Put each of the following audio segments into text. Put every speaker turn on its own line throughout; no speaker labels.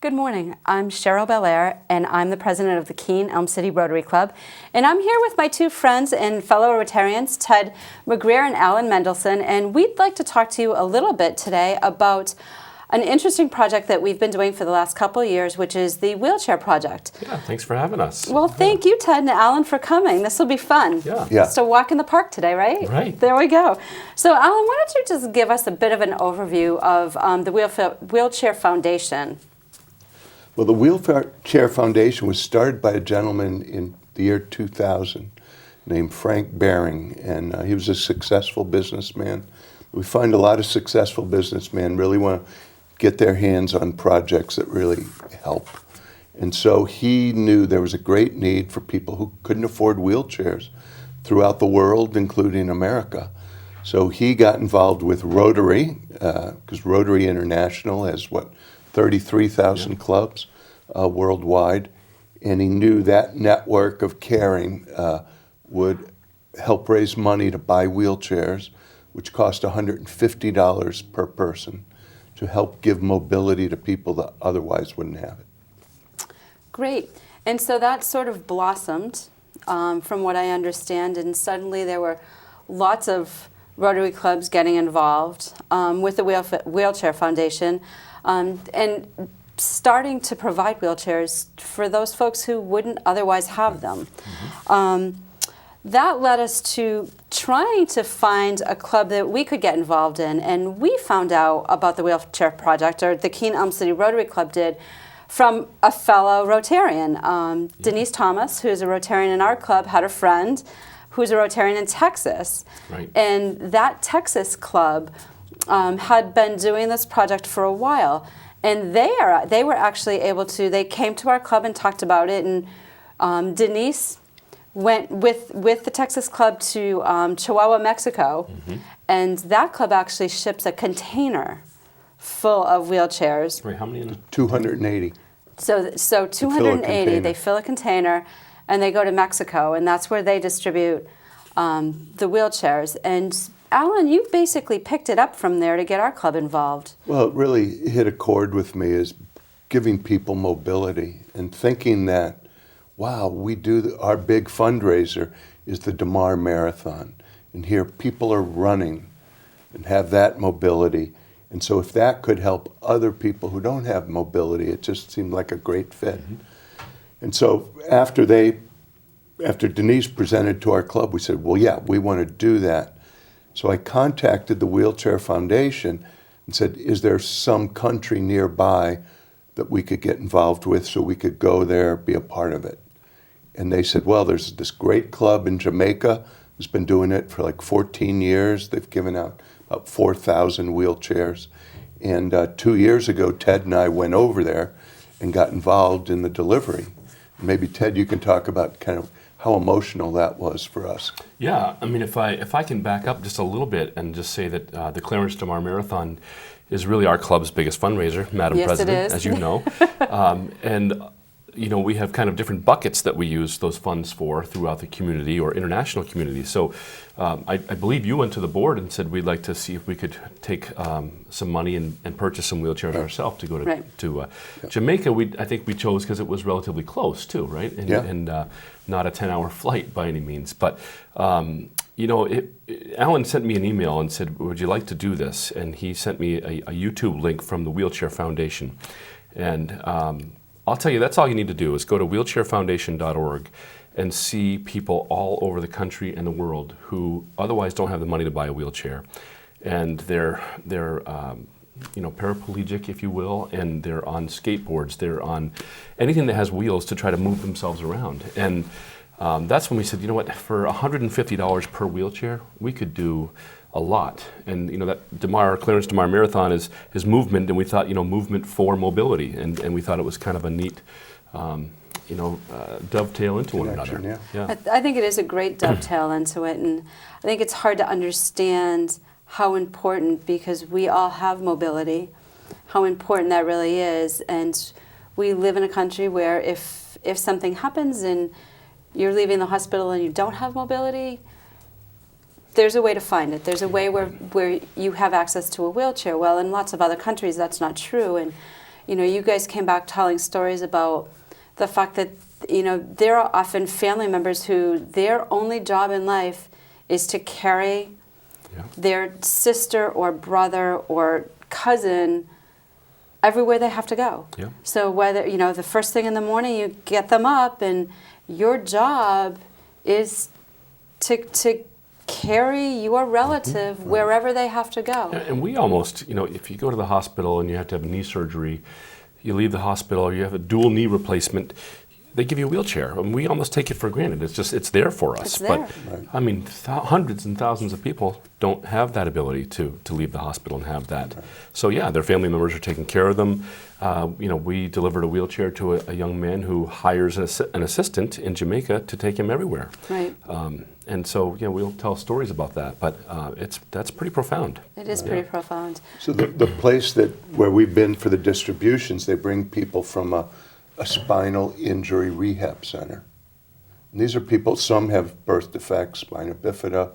Good morning. I'm Cheryl Belair, and I'm the president of the Keene Elm City Rotary Club. And I'm here with my two friends and fellow Rotarians, Ted McGreer and Alan Mendelson, and we'd like to talk to you a little bit today about an interesting project that we've been doing for the last couple of years, which is the wheelchair project.
Yeah, thanks for having us.
Well, thank you, Ted and Alan, for coming. This will be fun.
Yeah.
Just a walk in the park today, right?
Right.
There we go. So, Alan, why don't you just give us a bit of an overview of the Wheelchair Foundation?
Well, the Wheelchair Foundation was started by a gentleman in the year 2000 named Frank Baring, and he was a successful businessman. We find a lot of successful businessmen really want to get their hands on projects that really help. And so he knew there was a great need for people who couldn't afford wheelchairs throughout the world, including America. So he got involved with Rotary, because Rotary International has, 33,000 clubs worldwide, and he knew that network of caring would help raise money to buy wheelchairs, which cost $150 per person, to help give mobility to people that otherwise wouldn't have it.
Great. And so that sort of blossomed, from what I understand, and suddenly there were lots of Rotary clubs getting involved with the Wheelchair Foundation, and starting to provide wheelchairs for those folks who wouldn't otherwise have them. That led us to trying to find a club that we could get involved in, and we found out about the Wheelchair Project, or the Keene Elm City Rotary Club did, from a fellow Rotarian. Denise Thomas, who's a Rotarian in our club, had a friend who's a Rotarian in Texas.
Right.
And that Texas club had been doing this project for a while. And they were actually able to, they came to our club and talked about it, and Denise went with the Texas club to Chihuahua, Mexico, and that club actually ships a container full of wheelchairs.
Right, how many in it?
280.
So 280, they fill a container, and they go to Mexico, and that's where they distribute the wheelchairs. And Alan, you basically picked it up from there to get our club involved.
Well, it really hit a chord with me, is giving people mobility and thinking that, wow, our big fundraiser is the DeMar Marathon. And here people are running and have that mobility. And so if that could help other people who don't have mobility, it just seemed like a great fit. And so after Denise presented to our club, we said, well, yeah, we want to do that. So I contacted the Wheelchair Foundation and said, is there some country nearby that we could get involved with so we could go there, be a part of it? And they said, well, there's this great club in Jamaica who's been doing it for like 14 years. They've given out about 4,000 wheelchairs. And 2 years ago, Ted and I went over there and got involved in the delivery. Maybe, Ted, you can talk about kind of how emotional that was for us.
Yeah, I mean, if I can back up just a little bit and just say that the Clarence DeMar Marathon is really our club's biggest fundraiser, Madam
Yes,
President,
it is.
as you know. And you know, we have kind of different buckets that we use those funds for throughout the community or international community. So I believe you went to the board and said we'd like to see if we could take some money and purchase some wheelchairs ourselves to go to Jamaica. I think we chose because it was relatively close too, right? And not a 10-hour flight by any means. But you know, Alan sent me an email and said, would you like to do this? And he sent me a YouTube link from the Wheelchair Foundation. And I'll tell you, that's all you need to do is go to wheelchairfoundation.org and see people all over the country and the world who otherwise don't have the money to buy a wheelchair. And they're you know, paraplegic, if you will, and they're on skateboards, they're on anything that has wheels to try to move themselves around. And that's when we said, you know what, for $150 per wheelchair, we could do a lot. And you know, that Clarence DeMar Marathon is movement, and we thought, you know, movement for mobility, and we thought it was kind of a neat you know, dovetail into one another.
Yeah. I think it is a great dovetail into it, and I think it's hard to understand how important, because we all have mobility, how important that really is. And we live in a country where if something happens and you're leaving the hospital and you don't have mobility, there's a way to find it. There's a way where you have access to a wheelchair. Well, in lots of other countries, that's not true. And you guys came back telling stories about the fact that, there are often family members who their only job in life is to carry their sister or brother or cousin everywhere they have to go.
Yeah.
So whether, the first thing in the morning you get them up, and your job is to carry your relative wherever they have to go.
And we almost, if you go to the hospital and you have to have a knee surgery, you leave the hospital or you have a dual knee replacement, they give you a wheelchair. And we almost take it for granted. It's there for us.
It's there.
But I mean, hundreds and thousands of people don't have that ability to leave the hospital and have that.
Right.
So yeah, their family members are taking care of them. We delivered a wheelchair to a young man who hires an assistant in Jamaica to take him everywhere.
Right.
And so, we'll tell stories about that, but that's pretty profound.
It is pretty profound.
So the place where we've been for the distributions, they bring people from a spinal injury rehab center. And these are people, some have birth defects, spina bifida,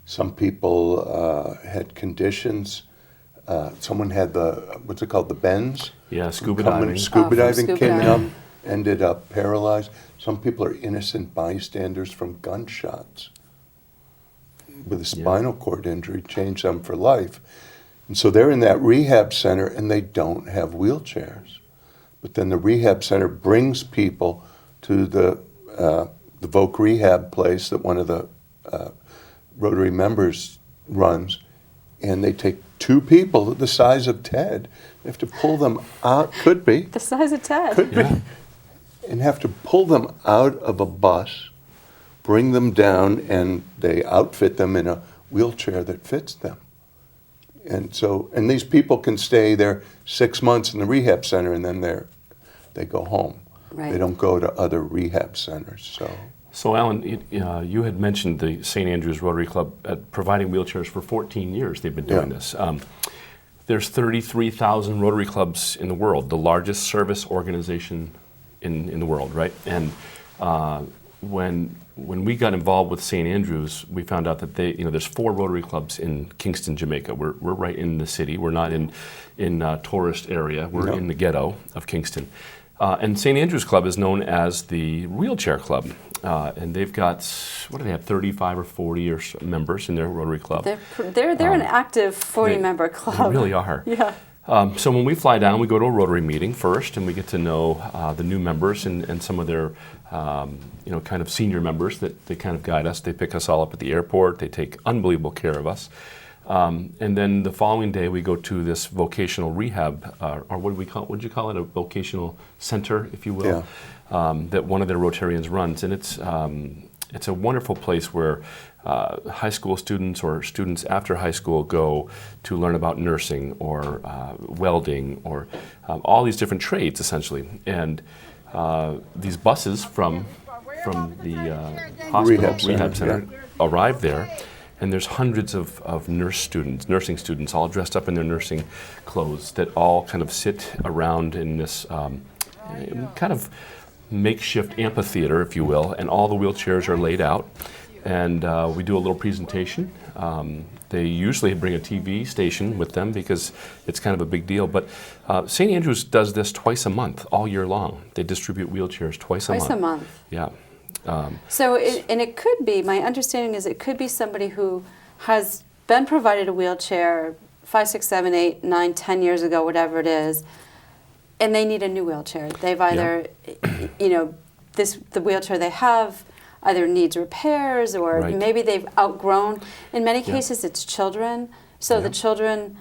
some people had conditions. Someone had what's it called, the bends?
Yeah, scuba diving.
Scuba diving
scuba
came
diving.
up, ended up paralyzed. Some people are innocent bystanders from gunshots with a spinal cord injury, changed them for life. And so they're in that rehab center and they don't have wheelchairs. But then the rehab center brings people to the Voc Rehab place that one of the Rotary members runs, and they take two people the size of Ted. They have to pull them out, could be,
The size of Ted.
could be, and have to pull them out of a bus, bring them down, and they outfit them in a wheelchair that fits them. And so, and these people can stay there 6 months in the rehab center, and then they go home.
Right.
They don't go to other rehab centers.
So, Alan, you had mentioned the St. Andrews Rotary Club providing wheelchairs for 14 years. They've been doing this. There's 33,000 Rotary clubs in the world, the largest service organization in the world, right? And when we got involved with St. Andrews, we found out that there's 4 Rotary clubs in Kingston, Jamaica. We're right in the city. We're not in tourist area. We're in the ghetto of Kingston. And St. Andrews Club is known as the Wheelchair Club. And they've got, 35 or 40 or so members in their Rotary Club.
They're an active 40-member club.
They really are.
Yeah.
So when we fly down, we go to a Rotary meeting first, and we get to know the new members and some of their, kind of senior members that they kind of guide us. They pick us all up at the airport. They take unbelievable care of us. And then the following day, we go to this vocational rehab, or what would you call it? A vocational center, if you will, that one of their Rotarians runs. And it's a wonderful place where high school students or students after high school go to learn about nursing or welding or all these different trades, essentially. And these buses from the hospital rehab center arrive there. And there's hundreds of nursing students, all dressed up in their nursing clothes, that all kind of sit around in this kind of makeshift amphitheater, if you will, and all the wheelchairs are laid out. And we do a little presentation. They usually bring a TV station with them because it's kind of a big deal. But St. Andrews does this twice a month, all year long. They distribute wheelchairs twice a month.
Twice a month.
Yeah.
And it could be, my understanding is it could be somebody who has been provided a wheelchair 5, 6, 7, 8, 9, 10 years ago, whatever it is, and they need a new wheelchair. They've either, the wheelchair they have either needs repairs or maybe they've outgrown. In many cases, it's children. So the children,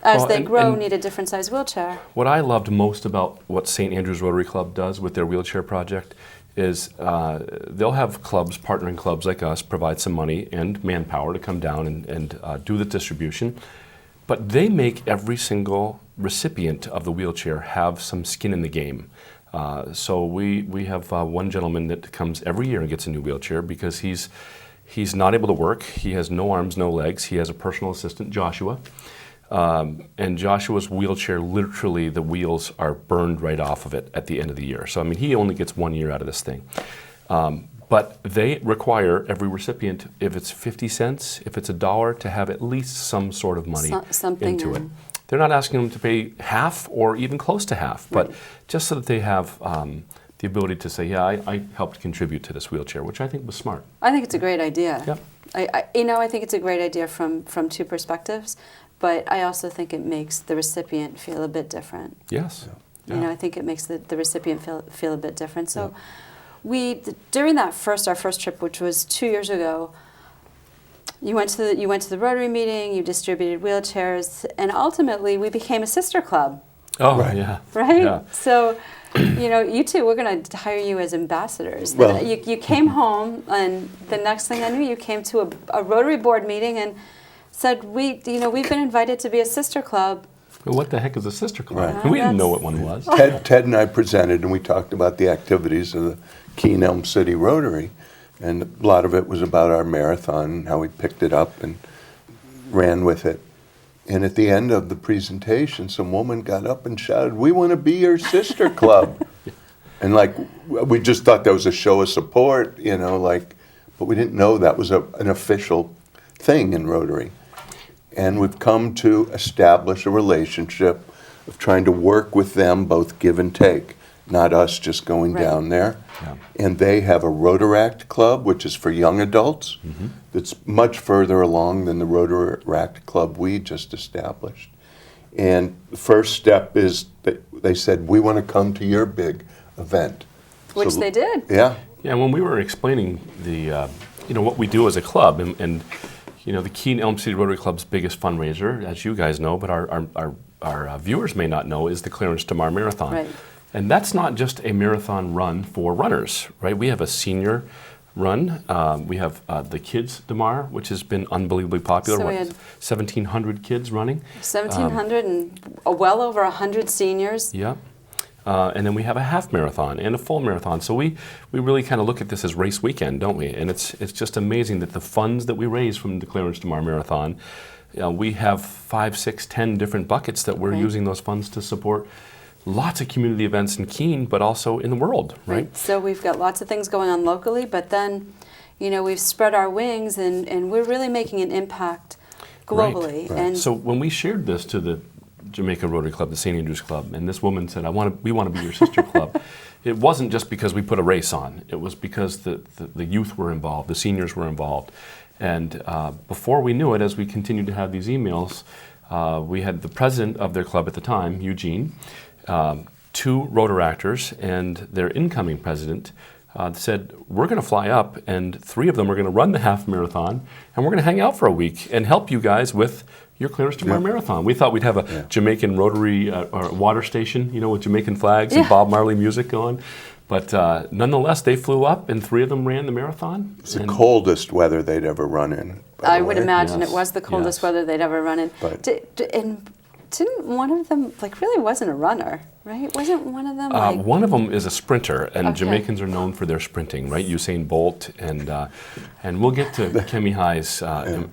as they grow, need a different size wheelchair.
What I loved most about what St. Andrews Rotary Club does with their wheelchair project is they'll have clubs, partnering clubs like us, provide some money and manpower to come down and do the distribution. But they make every single recipient of the wheelchair have some skin in the game. So we have one gentleman that comes every year and gets a new wheelchair because he's not able to work. He has no arms, no legs. He has a personal assistant, Joshua. And Joshua's wheelchair, literally the wheels are burned right off of it at the end of the year. So, I mean, he only gets 1 year out of this thing. But they require every recipient, if it's 50 cents, if it's $1, to have at least some sort of money into it. they're not asking them to pay half or even close to half, but just so that they have the ability to say, yeah, I helped contribute to this wheelchair, which I think was smart.
I think it's a great idea.
Yep.
I think it's a great idea from two perspectives, but I also think it makes the recipient feel a bit different.
Yes.
You know, I think it makes the recipient feel a bit different. So during our first trip, which was 2 years ago, you went to the Rotary meeting, you distributed wheelchairs, and ultimately we became a sister club.
Oh, yeah.
Right?
Yeah.
So, you two, we're going to hire you as ambassadors.
Well,
you came home, and the next thing I knew, you came to a Rotary board meeting and said, we've been invited to be a sister club.
Well, what the heck is a sister club?
Right.
We didn't know what one was.
Ted and I presented, and we talked about the activities of the Keene Elm City Rotary, and a lot of it was about our marathon, how we picked it up and ran with it. And at the end of the presentation, some woman got up and shouted, "We want to be your sister club." And we just thought that was a show of support, but we didn't know that was an official thing in Rotary. And we've come to establish a relationship of trying to work with them, both give and take, not us just going down there.
Yeah.
And they have a Rotaract club, which is for young adults, that's much further along than the Rotaract club we just established. And the first step is that they said, "We want to come to your big event."
Which they did.
Yeah.
Yeah, when we were explaining what we do as a club, and the Keene Elm City Rotary Club's biggest fundraiser, as you guys know, but our viewers may not know, is the Clarence DeMar Marathon.
Right.
And that's not just a marathon run for runners, right? We have a senior run. We have the Kids DeMar, which has been unbelievably popular.
So we had
1,700 kids running.
1,700 and well over 100 seniors.
Yeah. And then we have a half marathon and a full marathon. So we really kind of look at this as race weekend, don't we? And it's just amazing that the funds that we raise from the Clarence DeMar Marathon, we have 5, 6, 10 different buckets that we're using those funds to support lots of community events in Keene, but also in the world, right?
So we've got lots of things going on locally, but then, we've spread our wings and we're really making an impact globally.
Right.
And
So when we shared this to the Jamaica Rotary Club, the St. Andrews Club, and this woman said, we want to be your sister club. It wasn't just because we put a race on. It was because the youth were involved, the seniors were involved. And before we knew it, as we continued to have these emails, we had the president of their club at the time, Eugene, 2 Rotaractors, and their incoming president said, "We're going to fly up, and 3 of them are going to run the half marathon, and we're going to hang out for a week and help you guys with your Clarence DeMar Marathon." We thought we'd have a Jamaican Rotary or water station, with Jamaican flags and Bob Marley music going. But nonetheless, they flew up, and 3 of them ran the marathon.
It's the coldest weather they'd ever run in.
I would imagine
Yes.
it was the coldest
Yes.
weather they'd ever run in.
But-
And didn't one of them, really wasn't a runner, right? Wasn't one of them
One of them is a sprinter, and
Okay.
Jamaicans are known for their sprinting, right? Usain Bolt, and we'll get to Kemi High's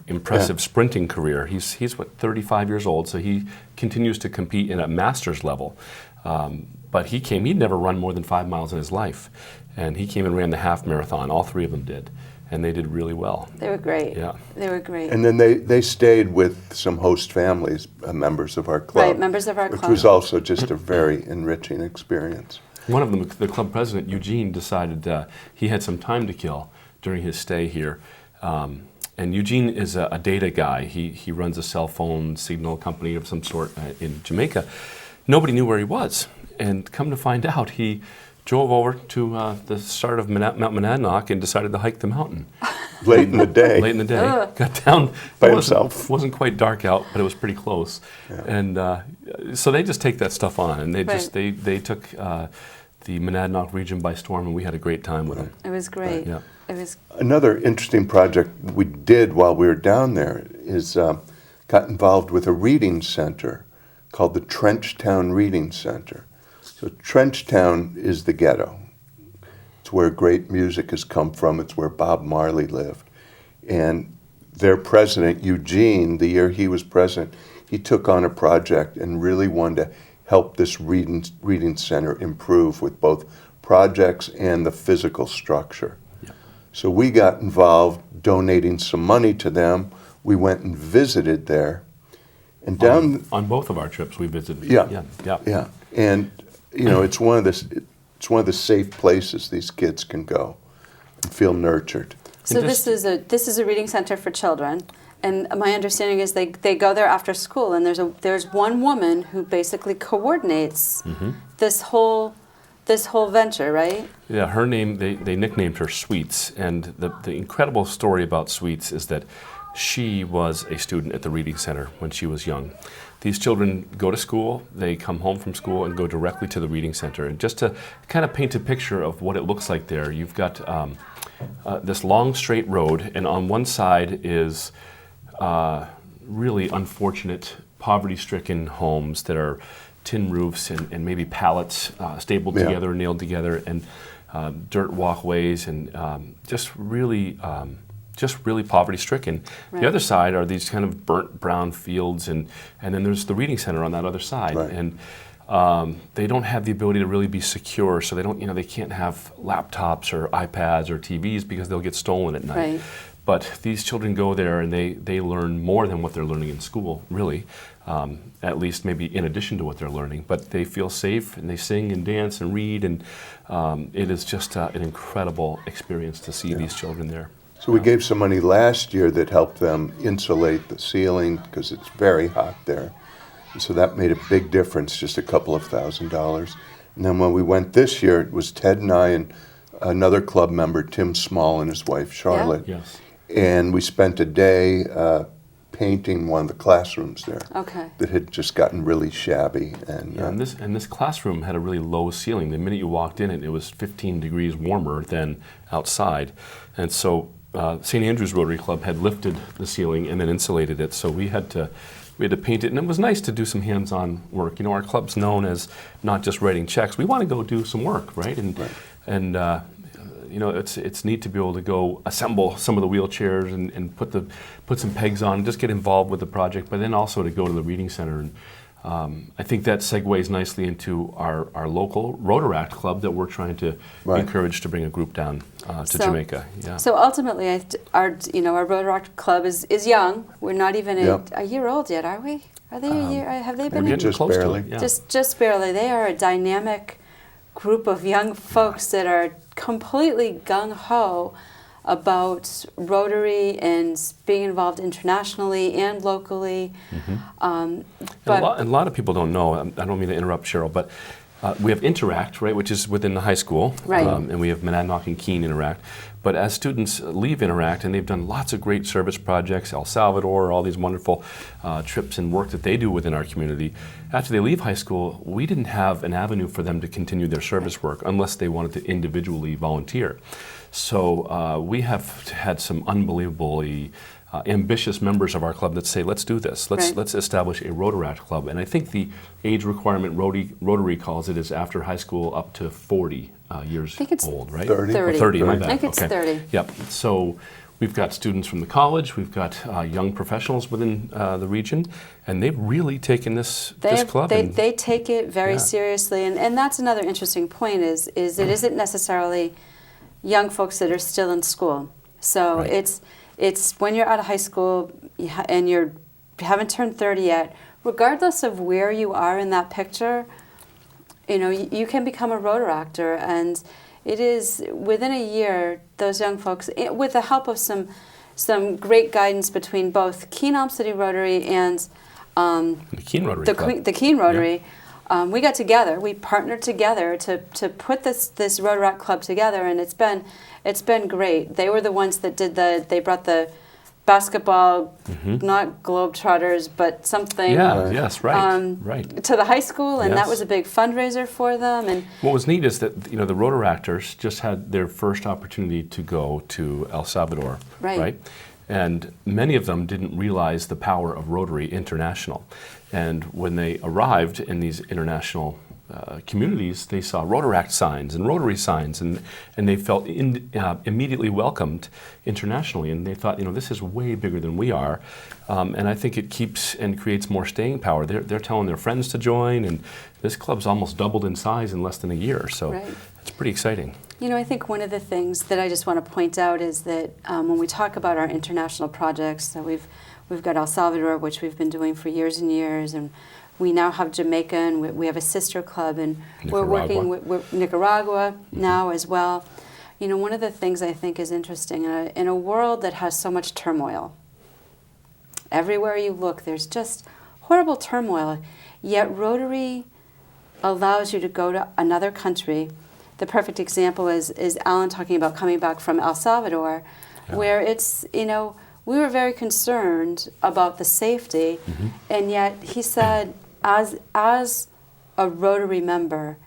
impressive sprinting career. He's 35 years old, so he continues to compete in a master's level. But he'd never run more than 5 miles in his life, and he came and ran the half marathon. All 3 of them did, and they did really well.
They were great.
Yeah.
They were great.
And then they stayed with some host families, members of our club.
Right, members of our
which
club.
was also just a very enriching experience.
One of them, the club president, Eugene, decided he had some time to kill during his stay here. And Eugene is a data guy. He runs a cell phone signal company of some sort in Jamaica. Nobody knew where he was. And come to find out, he drove over to the start of Mount Monadnock and decided to hike the mountain.
Late in the day.
Late in the day. Got down.
By
It
himself.
wasn't quite dark out, but it was pretty close. And so they just take that stuff on. And they took the Monadnock region by storm, and we had a great time with them.
It was great.
Yeah.
It was.
Another interesting project we did while we were down there is got involved with a reading center called the Trenchtown Reading Center. So Trenchtown is the ghetto. It's where great music has come from. It's where Bob Marley lived. And their president, Eugene, the year he was president, he took on a project and really wanted to help this reading center improve with both projects and the physical structure.
Yeah.
So we got involved donating some money to them. We went and visited there. And down
on both of our trips we visited.
Yeah.
Yeah.
And you know, it's one of the safe places these kids can go and feel nurtured.
So this is a reading center for children, and my understanding is they go there after school, and there's one woman who basically coordinates this whole venture, right?
Yeah, her name, they nicknamed her Sweets, and the incredible story about Sweets is that she was a student at the Reading Center when she was young. These children go to school, they come home from school and go directly to the Reading Center. And just to kind of paint a picture of what it looks like there, you've got this long straight road, and on one side is really unfortunate, poverty-stricken homes that are tin roofs and maybe pallets stapled together, nailed together, and dirt walkways, and just really poverty-stricken.
Right.
The other side are these kind of burnt brown fields, and then there's the Reading Center on that other side.
Right.
And they don't have the ability to really be secure, so they can't have laptops or iPads or TVs because they'll get stolen at night.
Right.
But these children go there and they learn more than what they're learning in school, really, at least maybe in addition to what they're learning. But they feel safe, and they sing and dance and read, and it is just an incredible experience to see these children there.
So we gave some money last year that helped them insulate the ceiling because it's very hot there. And so that made a big difference, just a couple of $1,000s. And then when we went this year, it was Ted and I and another club member, Tim Small, and his wife, Charlotte.
Yeah. Yes.
And we spent a day painting one of the classrooms there.
Okay.
That had just gotten really shabby. And,
Yeah, and this classroom had a really low ceiling. The minute you walked in it was 15 degrees warmer than outside. And so St. Andrew's Rotary Club had lifted the ceiling and then insulated it. So we had to paint it, and it was nice to do some hands-on work. You know, our club's known as not just writing checks. We want to go do some work, right? And you know, it's neat to be able to go assemble some of the wheelchairs and put some pegs on, and just get involved with the project. But then also to go to the Reading Center, and I think that segues nicely into our local Rotaract club that we're trying to encourage to bring a group down to Jamaica. Yeah.
So ultimately, our Rotaract club is young. We're not even a year old yet, are we? Are they a year? Have they been?
We're getting
just
close
barely.
to it. Yeah.
Just barely. They are a dynamic group of young folks that are completely gung-ho about Rotary and being involved internationally and locally.
And a lot of people don't know, I don't mean to interrupt, Cheryl, but we have Interact, right, which is within the high school,
right.
And we have Monadnock and Keene Interact. But as students leave Interact, and they've done lots of great service projects, El Salvador, all these wonderful trips and work that they do within our community, after they leave high school, we didn't have an avenue for them to continue their service work unless they wanted to individually volunteer. So we have had some unbelievably ambitious members of our club that say, let's do this. Let's establish a Rotaract club. And I think the age requirement Rotary calls it is after high school up to 40 years old, right?
30.
30.
Oh, 30, my bad.
I think it's 30.
Yep. So we've got students from the college, we've got young professionals within the region, and they've really taken this club.
They take it very seriously. And that's another interesting point is it isn't necessarily young folks that are still in school. So it's when you're out of high school and you haven't turned 30 yet, regardless of where you are in that picture, you know, you can become a Rotaractor. And it is within a year, those young folks, with the help of some great guidance between both Keene Elm City Rotary and
the Keene Rotary Club.
The Keene Rotary. We got together. We partnered together to put this Rotaract club together, and it's been great. They were the ones that they brought the basketball, not Globetrotters, but something.
Yeah, yes, right.
To the high school, and that
Yes.
was a big fundraiser for them. And
what was neat is that the Rotaractors just had their first opportunity to go to El Salvador, right? And many of them didn't realize the power of Rotary International. And when they arrived in these international communities, they saw Rotaract signs and Rotary signs, and they felt immediately welcomed internationally. And they thought, this is way bigger than we are. And I think it keeps and creates more staying power. They're telling their friends to join, and this club's almost doubled in size in less than a year. So it's pretty exciting.
I think one of the things that I just want to point out is that when we talk about our international projects, so We've got El Salvador, which we've been doing for years and years, and we now have Jamaica, and we have a sister club, and we're working with Nicaragua now as well. You know, one of the things I think is interesting, in a world that has so much turmoil, everywhere you look, there's just horrible turmoil, yet Rotary allows you to go to another country. The perfect example is Alan talking about coming back from El Salvador, where it's, you know, we were very concerned about the safety, and yet he said, as a Rotary member,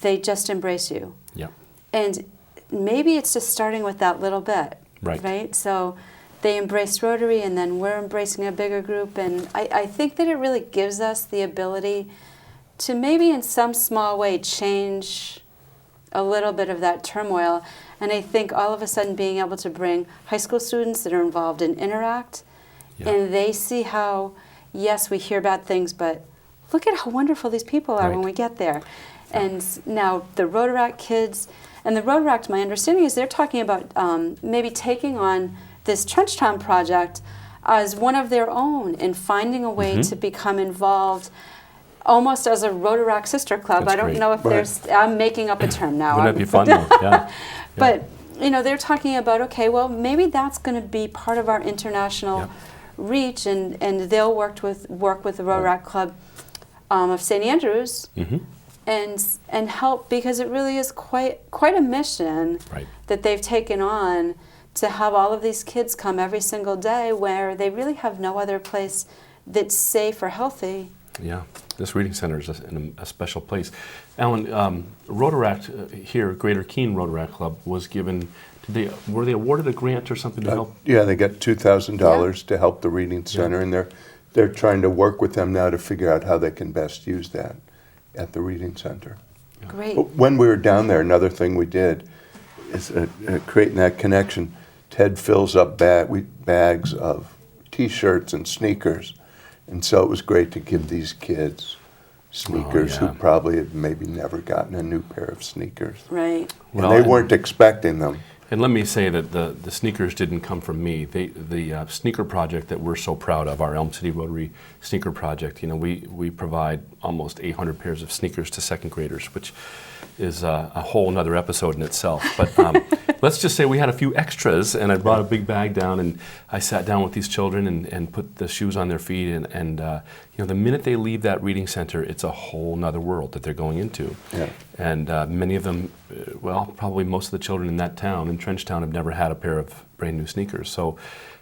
they just embrace you.
Yeah.
And maybe it's just starting with that little bit, right? So they embraced Rotary, and then we're embracing a bigger group, and I think that it really gives us the ability to maybe in some small way change a little bit of that turmoil. And I think all of a sudden being able to bring high school students that are involved in Interact, and they see how, yes, we hear bad things, but look at how wonderful these people are when we get there. And now the Rotaract kids, and the Rotaract, my understanding is they're talking about maybe taking on this Trenchtown project as one of their own and finding a way to become involved almost as a Rotaract sister club. I don't know if there's, I'm making up a term now.
Wouldn't that be fun though? Yeah.
But, you know, they're talking about, okay, well, maybe that's going to be part of our international reach, and they'll work with the Rotaract Club of St. Andrews and help, because it really is quite a mission that they've taken on to have all of these kids come every single day where they really have no other place that's safe or healthy.
Yeah, this reading center is a special place. Alan, Rotaract here, Greater Keene Rotaract Club, was given, were they awarded a grant or something to help?
Yeah, they got $2,000 to help the reading center, and they're trying to work with them now to figure out how they can best use that at the reading center.
Great.
But when we were down there, another thing we did is creating that connection. Ted fills up bags of T-shirts and sneakers. And so it was great to give these kids sneakers who probably had maybe never gotten a new pair of sneakers.
Right.
Well, and they weren't expecting them.
And let me say that the sneakers didn't come from me. The sneaker project that we're so proud of, our Elm City Rotary Sneaker Project, you know, we provide almost 800 pairs of sneakers to second graders, which is a whole another episode in itself. But let's just say we had a few extras, and I brought a big bag down, and I sat down with these children and put the shoes on their feet, and you know, the minute they leave that reading center, it's a whole nother world that they're going into. Yeah. And many of them, well, probably most of the children in that town, in Trenchtown, have never had a pair of brand new sneakers. So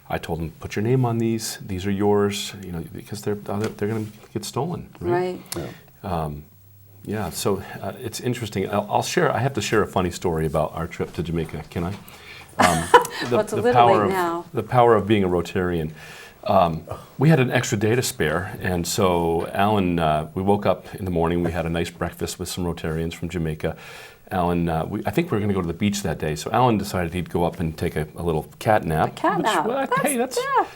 I told them, put your name on these. These are yours, you know, because they're going to get stolen. Right. Yeah. Yeah, so it's interesting. I'll share. I have to share a funny story about our trip to Jamaica. Can I?
Well, it's a little late now.
The power of being a Rotarian. We had an extra day to spare, and so Alan, we woke up in the morning. We had a nice breakfast with some Rotarians from Jamaica. Alan, I think we were going to go to the beach that day, so Alan decided he'd go up and take a little cat nap.
A cat nap.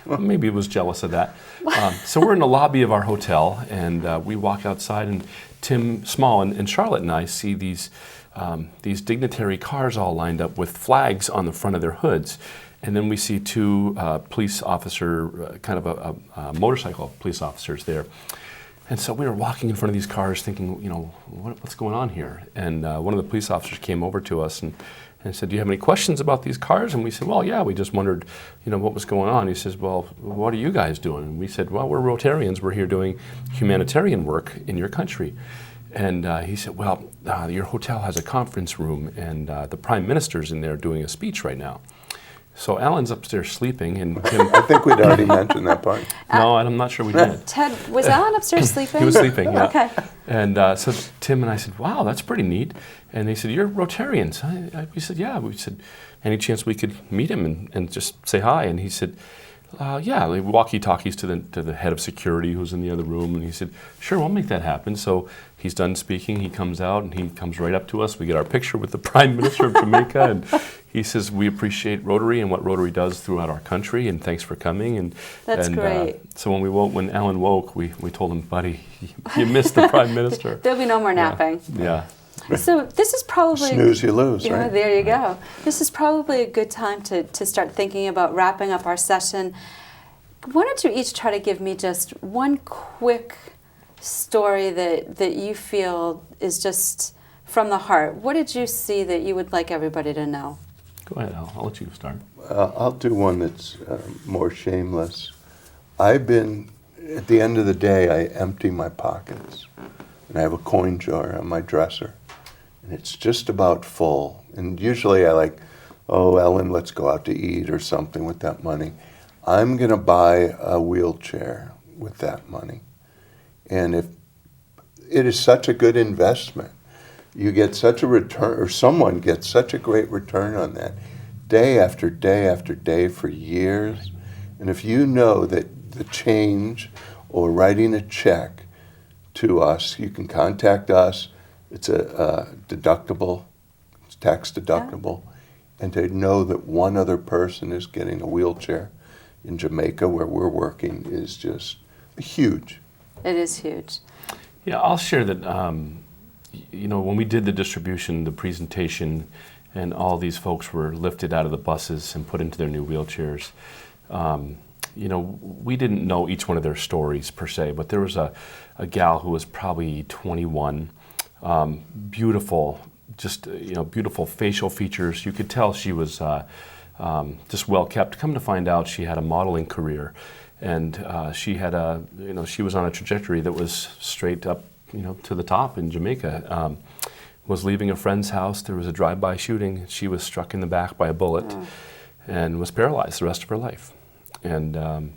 Well, maybe he was jealous of that. So we're in the lobby of our hotel, and we walk outside, and Tim Small and Charlotte and I see these dignitary cars all lined up with flags on the front of their hoods. And then we see two police officer, kind of a motorcycle police officers there. And so we were walking in front of these cars thinking, you know, what's going on here? And one of the police officers came over to us and said, do you have any questions about these cars? And we said, well, yeah, we just wondered, you know, what was going on. He says, well, what are you guys doing? And we said, well, we're Rotarians. We're here doing humanitarian work in your country. And he said, well, your hotel has a conference room, and the Prime Minister's in there doing a speech right now. So Alan's upstairs sleeping, and Tim...
I think we'd already mentioned that part.
No, I'm not sure we did.
Ted, was Alan upstairs sleeping?
He was sleeping, yeah.
Okay.
And so Tim and I said, wow, that's pretty neat. And they said, you're Rotarians. We said, yeah. We said, any chance we could meet him and just say hi? And he said, yeah, walkie-talkies to the head of security who's in the other room. And he said, sure, we'll make that happen. So he's done speaking. He comes out, and he comes right up to us. We get our picture with the Prime Minister of Jamaica, and he says, we appreciate Rotary and what Rotary does throughout our country, and thanks for coming.
That's great.
So when Alan woke, we told him, buddy, you missed the Prime Minister.
There'll be no more napping.
Yeah.
So this is probably...
Snooze, you lose, right?
There you go. This is probably a good time to start thinking about wrapping up our session. why don't you each try to give me just one quick story that you feel is just from the heart. What did you see that you would like everybody to know?
Go ahead, I'll let you start.
I'll do one that's more shameless. I've been, at the end of the day, I empty my pockets. And I have a coin jar on my dresser. And it's just about full. And usually I like, oh, Ellen, let's go out to eat or something with that money. I'm going to buy a wheelchair with that money. And if it is such a good investment, you get such a return, or someone gets such a great return on that, day after day after day for years. And if you know that the change or writing a check to us, you can contact us. It's a deductible, it's tax deductible. Yeah. And to know that one other person is getting a wheelchair in Jamaica where we're working is just huge.
It is huge.
Yeah, I'll share that, when we did the distribution, the presentation, and all these folks were lifted out of the buses and put into their new wheelchairs, we didn't know each one of their stories per se, but there was a gal who was probably 21, beautiful, just, beautiful facial features. You could tell she was just well kept. Come to find out, she had a modeling career. And she had she was on a trajectory that was straight up, to the top in Jamaica. Was leaving a friend's house. There was a drive-by shooting. She was struck in the back by a bullet and was paralyzed the rest of her life. And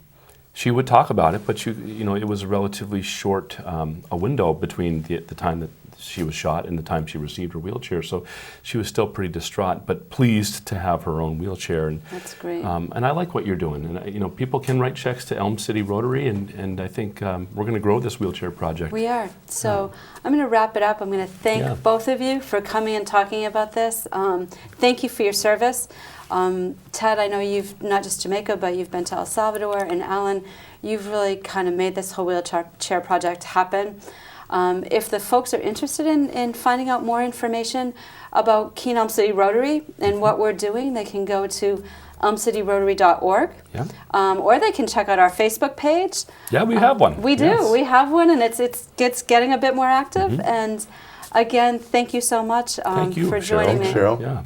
she would talk about it, but it was a relatively short a window between the time that she was shot and the time she received her wheelchair. So she was still pretty distraught, but pleased to have her own wheelchair. And
that's great.
And I like what you're doing. And people can write checks to Elm City Rotary, and I think we're going to grow this wheelchair project.
We are. So I'm going to wrap it up. I'm going to thank both of you for coming and talking about this. Thank you for your service. Ted, I know you've not just Jamaica, but you've been to El Salvador, and Alan, you've really kind of made this whole wheelchair project happen. If the folks are interested in finding out more information about Keene Elm City Rotary and what we're doing, they can go to elmcityrotary.org, or they can check out our Facebook page.
Yeah, we have one.
We do. Yes. We have one, and it's getting a bit more active. And again, thank you so much
thank you,
for joining me.
Cheryl.
Yeah.